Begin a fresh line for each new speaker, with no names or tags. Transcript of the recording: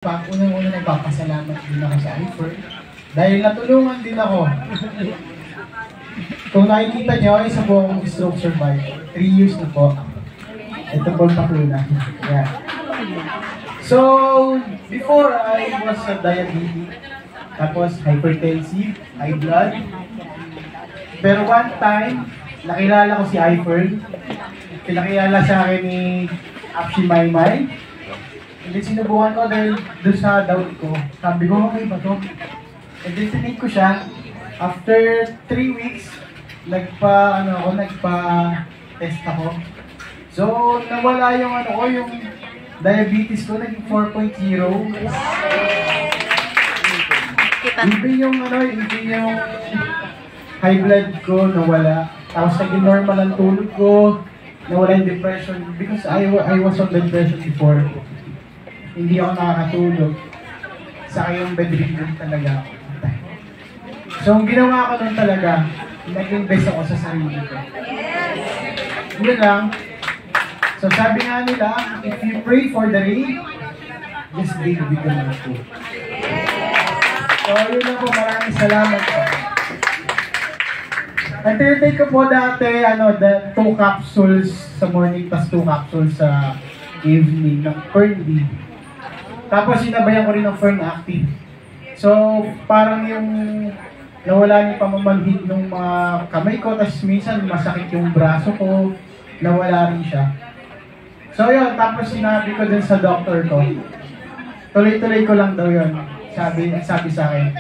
Unang-una nagpapasalamat din ako sa iFern dahil natulungan din ako. Kung nakikita nyo, isa po akong stroke survivor. 3 years na po. Ito po pakuna. Yeah. So, before I was diabetic, tapos hypertensive, high blood. Pero one time, nakilala ko si iFern. Pinakilala sa akin ni Apsi Maymay. And then sinubukan ko dahil doon sa doubt ko. Sabi ko, okay ba to? And then tinake ko siya. After 3 weeks, nagpa-test ako. So, nawala yung yung diabetes ko, naging 4.0. Even yung high blood ko nawala. Tapos naging normal ang tulog ko. Nawala yung depression because I was on depression before. Hindi ako nakakatulog. Saka yung bedridden talaga ako. So, ang ginawa ko nun talaga, nag-invest ako sa sarili ko. Yun lang. So, sabi nga nila, if you pray for the rain, just dig with the rain. So, yun lang po. Maraming salamat po. Nag-take ko po dati, 2 capsules sa morning, tas 2 capsules sa evening ng Fern D. Tapos sinabayan ko rin ng Fern Active. So, parang yung nawala yung pamamanhid ng mga kamay ko, tapos minsan masakit yung braso ko, nawala rin siya. So yun, tapos sinabi ko din sa doctor ko, tuloy-tuloy ko lang daw yun, sabi sa akin.